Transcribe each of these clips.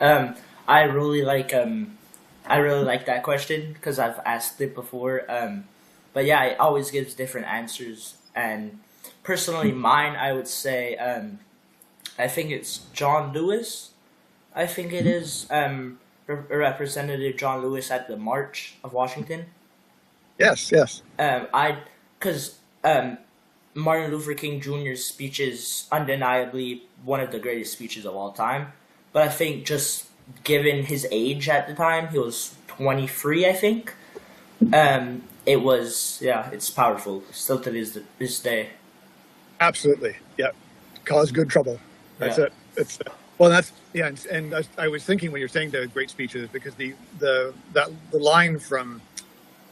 Um, I really like that question because I've asked it before. But yeah, it always gives different answers. And personally, mine, I would say, I think it's John Lewis. I think it Mhm. is Representative John Lewis at the March of Washington. Yes, yes. I because Martin Luther King Jr.'s speech is undeniably one of the greatest speeches of all time. But I think just given his age at the time, he was 23, I think. It was, yeah, it's powerful still to this day. Absolutely. Yeah. Cause good trouble. That's Yeah, it. It's well, that's yeah. And I was thinking when you're saying the great speeches because the line from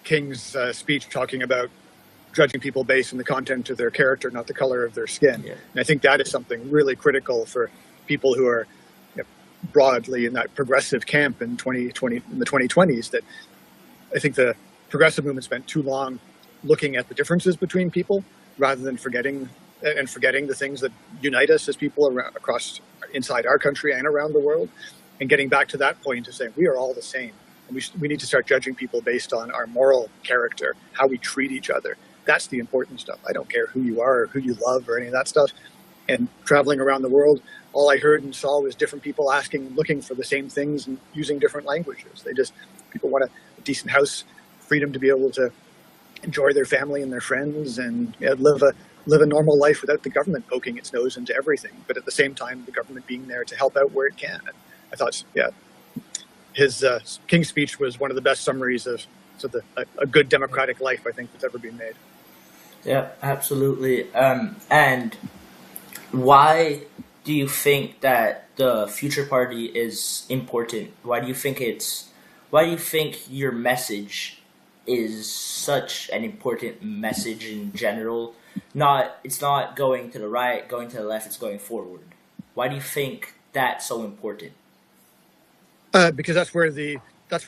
King's speech talking about judging people based on the content of their character, not the color of their skin. yeah, And I think that is something really critical for people who are, you know, broadly in that progressive camp in 2020 in the 2020s. That I think the progressive movement spent too long looking at the differences between people rather than forgetting the things that unite us as people across inside our country and around the world, and getting back to that point of saying we are all the same. And we need to start judging people based on our moral character, how we treat each other. That's the important stuff. I don't care who you are or who you love or any of that stuff. And traveling around the world, all I heard and saw was different people asking, looking for the same things and using different languages. People want a decent house, freedom to be able to enjoy their family and their friends, and live a normal life without the government poking its nose into everything. But at the same time, the government being there to help out where it can. And I thought, yeah, his King's speech was one of the best summaries of a good democratic life I think that's ever been made. yeah, absolutely. And why do you think that the future party is important? Why do you think your message is such an important message in general? It's not going to the right, going to the left, it's going forward. Why do you think that's so important? Because that's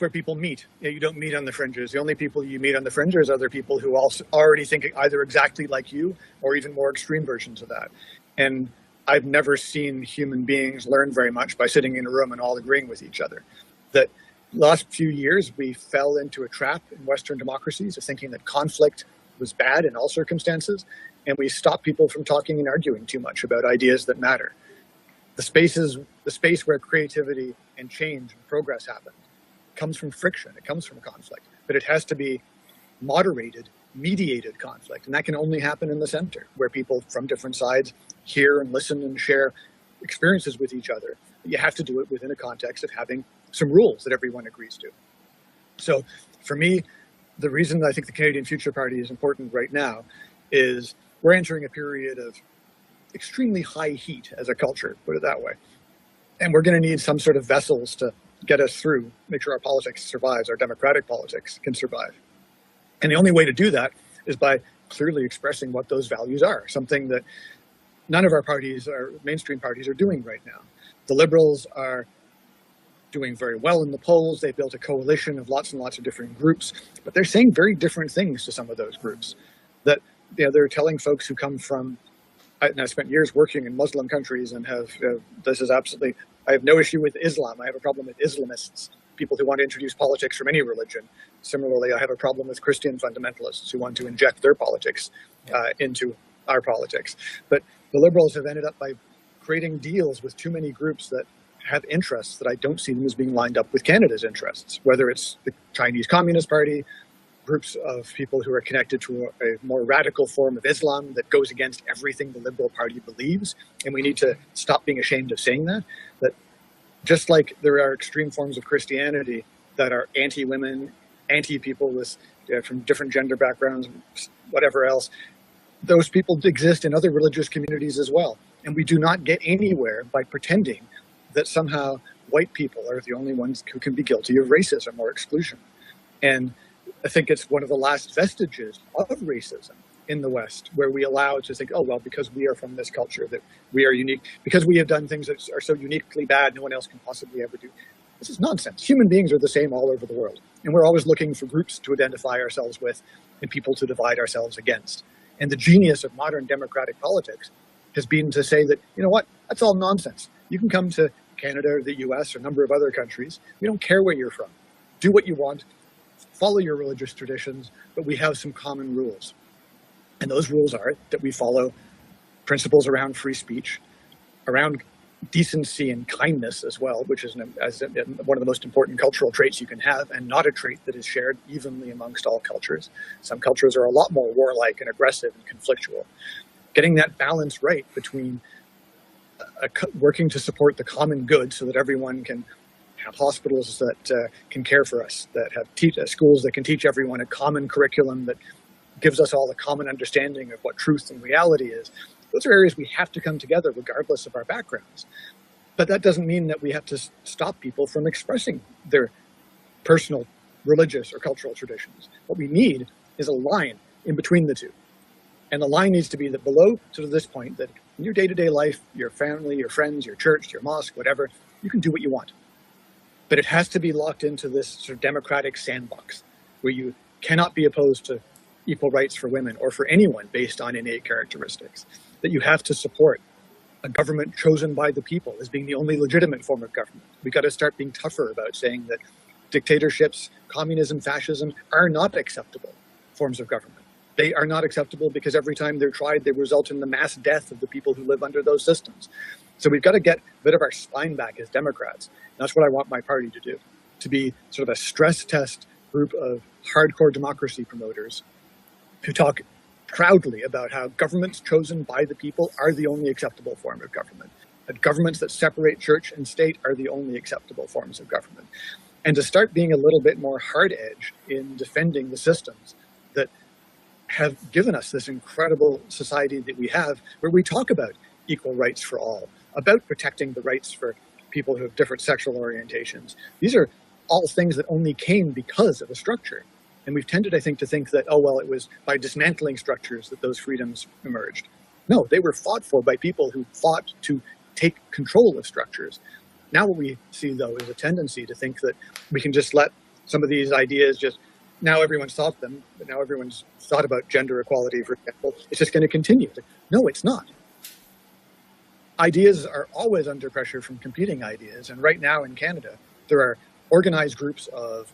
where people meet. You don't meet on the fringes. The only people you meet on the fringes are other people who also already think either exactly like you or even more extreme versions of that. And I've never seen human beings learn very much by sitting in a room and all agreeing with each other. That last few years we fell into a trap in Western democracies of thinking that conflict was bad in all circumstances, and we stopped people from talking and arguing too much about ideas that matter. The space where creativity and change and progress happen comes from friction. It comes from conflict, but it has to be moderated, mediated conflict. And that can only happen in the center where people from different sides hear and listen and share experiences with each other. You have to do it within a context of having some rules that everyone agrees to. So for me, the reason I think the Canadian Future Party is important right now is we're entering a period of extremely high heat as a culture, put it that way. And we're going to need some sort of vessels to get us through, make sure our politics survives, our democratic politics can survive. And the only way to do that is by clearly expressing what those values are, something that none of our parties, our mainstream parties, are doing right now. The Liberals are doing very well in the polls. They've built a coalition of lots and lots of different groups, but they're saying very different things to some of those groups. That they're telling folks who come from, and I spent years working in Muslim countries and this is absolutely, I have no issue with Islam. I have a problem with Islamists, people who want to introduce politics from any religion. Similarly, I have a problem with Christian fundamentalists who want to inject their politics into our politics. But the Liberals have ended up by creating deals with too many groups that have interests that I don't see them as being lined up with Canada's interests, whether it's the Chinese Communist Party, groups of people who are connected to a more radical form of Islam that goes against everything the Liberal Party believes. And we need to stop being ashamed of saying that just like there are extreme forms of Christianity that are anti-women, anti-people with from different gender backgrounds, whatever else, those people exist in other religious communities as well. And we do not get anywhere by pretending that somehow white people are the only ones who can be guilty of racism or exclusion. And I think it's one of the last vestiges of racism in the West, where we allow to think, oh, well, because we are from this culture, that we are unique, because we have done things that are so uniquely bad, no one else can possibly ever do. This is nonsense. Human beings are the same all over the world. And we're always looking for groups to identify ourselves with and people to divide ourselves against. And the genius of modern democratic politics has been to say that, you know what, that's all nonsense. You can come to Canada or the US or a number of other countries. We don't care where you're from. Do what you want, follow your religious traditions, but we have some common rules. And those rules are that we follow principles around free speech, around decency and kindness as well, which is one of the most important cultural traits you can have, and not a trait that is shared evenly amongst all cultures. Some cultures are a lot more warlike and aggressive and conflictual. Getting that balance right between working to support the common good so that everyone can have hospitals that can care for us, that have schools that can teach everyone a common curriculum that gives us all a common understanding of what truth and reality is. Those are areas we have to come together regardless of our backgrounds. But that doesn't mean that we have to stop people from expressing their personal, religious, or cultural traditions. What we need is a line in between the two. And the line needs to be that below sort of this point, that in your day-to-day life, your family, your friends, your church, your mosque, whatever, you can do what you want. But it has to be locked into this sort of democratic sandbox where you cannot be opposed to equal rights for women or for anyone based on innate characteristics, that you have to support a government chosen by the people as being the only legitimate form of government. We got to start being tougher about saying that dictatorships, communism, fascism are not acceptable forms of government. They are not acceptable because every time they're tried, they result in the mass death of the people who live under those systems. So we've got to get a bit of our spine back as Democrats. And that's what I want my party to do, to be sort of a stress test group of hardcore democracy promoters who talk proudly about how governments chosen by the people are the only acceptable form of government, that governments that separate church and state are the only acceptable forms of government, and to start being a little bit more hard-edged in defending the systems that have given us this incredible society that we have, where we talk about equal rights for all, about protecting the rights for people who have different sexual orientations. These are all things that only came because of a structure. And we've tended, I think, to think that, oh, well, it was by dismantling structures that those freedoms emerged. No, they were fought for by people who fought to take control of structures. Now what we see, though, is a tendency to think that we can just let some of these ideas just, now everyone's thought them, but now everyone's thought about gender equality, for example, it's just going to continue. No, it's not. Ideas are always under pressure from competing ideas. And right now in Canada, there are organized groups of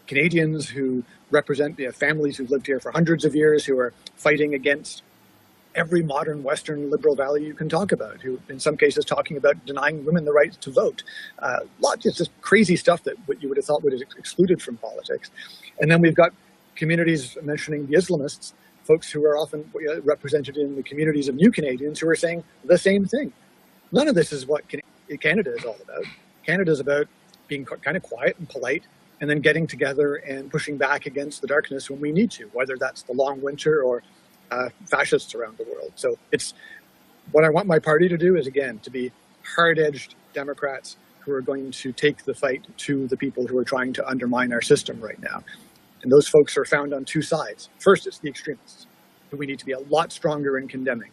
Canadians who represent families who've lived here for hundreds of years, who are fighting against every modern Western liberal value you can talk about, who in some cases talking about denying women the right to vote. Lots of just crazy stuff that what you would have thought would have excluded from politics. And then we've got communities mentioning the Islamists, folks who are often represented in the communities of New Canadians who are saying the same thing. None of this is what Canada is all about. Canada is about being kind of quiet and polite, and then getting together and pushing back against the darkness when we need to, whether that's the long winter or fascists around the world. So it's what I want my party to do is, again, to be hard-edged Democrats who are going to take the fight to the people who are trying to undermine our system right now. And those folks are found on two sides. First, it's the extremists, who we need to be a lot stronger in condemning.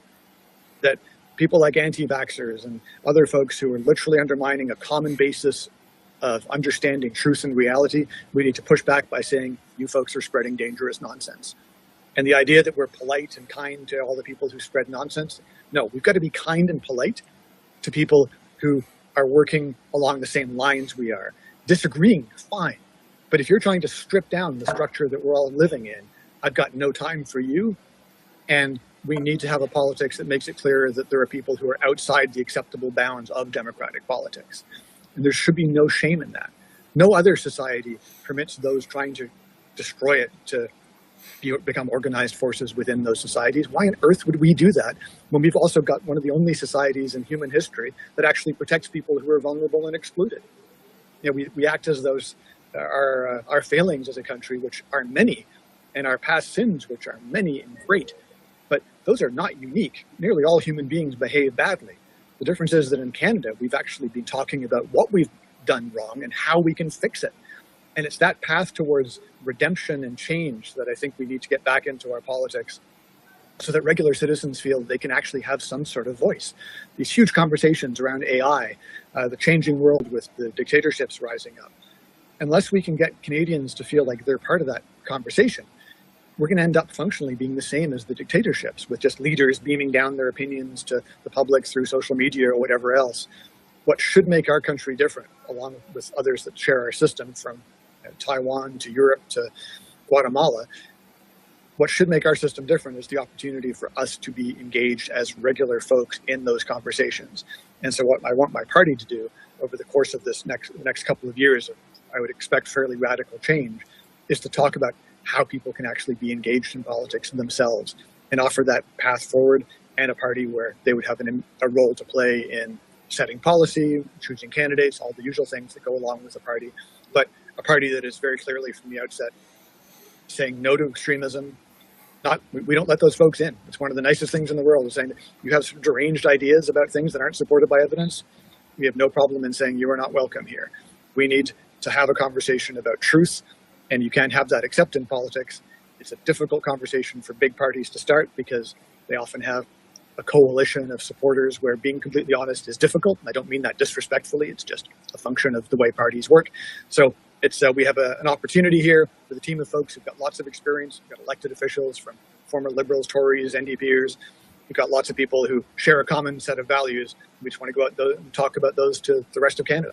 That people like anti-vaxxers and other folks who are literally undermining a common basis of understanding truth and reality, we need to push back by saying, you folks are spreading dangerous nonsense. And the idea that we're polite and kind to all the people who spread nonsense, no, we've got to be kind and polite to people who are working along the same lines we are. Disagreeing, fine. But if you're trying to strip down the structure that we're all living in, I've got no time for you. And we need to have a politics that makes it clear that there are people who are outside the acceptable bounds of democratic politics. And there should be no shame in that. No other society permits those trying to destroy it to become organized forces within those societies. Why on earth would we do that when we've also got one of the only societies in human history that actually protects people who are vulnerable and excluded? You know, we act as those our failings as a country, which are many, and our past sins, which are many and great, but those are not unique. Nearly all human beings behave badly. The difference is that in Canada, we've actually been talking about what we've done wrong and how we can fix it. And it's that path towards redemption and change that I think we need to get back into our politics so that regular citizens feel they can actually have some sort of voice. These huge conversations around AI, the changing world with the dictatorships rising up. Unless we can get Canadians to feel like they're part of that conversation, we're going to end up functionally being the same as the dictatorships, with just leaders beaming down their opinions to the public through social media or whatever else. what should make our country different, along with others that share our system, from Taiwan to Europe to Guatemala, what should make our system different is the opportunity for us to be engaged as regular folks in those conversations. And so what I want my party to do over the course of this next couple of years, I would expect fairly radical change, is to talk about how people can actually be engaged in politics themselves and offer that path forward, and a party where they would have a role to play in setting policy, choosing candidates, all the usual things that go along with a party, but a party that is very clearly from the outset saying no to extremism. We don't let those folks in. It's one of the nicest things in the world, is saying that you have some deranged ideas about things that aren't supported by evidence. We have no problem in saying you are not welcome here. We need to have a conversation about truth, and you can't have that except in politics. It's a difficult conversation for big parties to start because they often have a coalition of supporters where being completely honest is difficult. I don't mean that disrespectfully. It's just a function of the way parties work. So we have an opportunity here with a team of folks who've got lots of experience. We've got elected officials from former Liberals, Tories, NDPers. We've got lots of people who share a common set of values. We just want to go out and talk about those to the rest of Canada.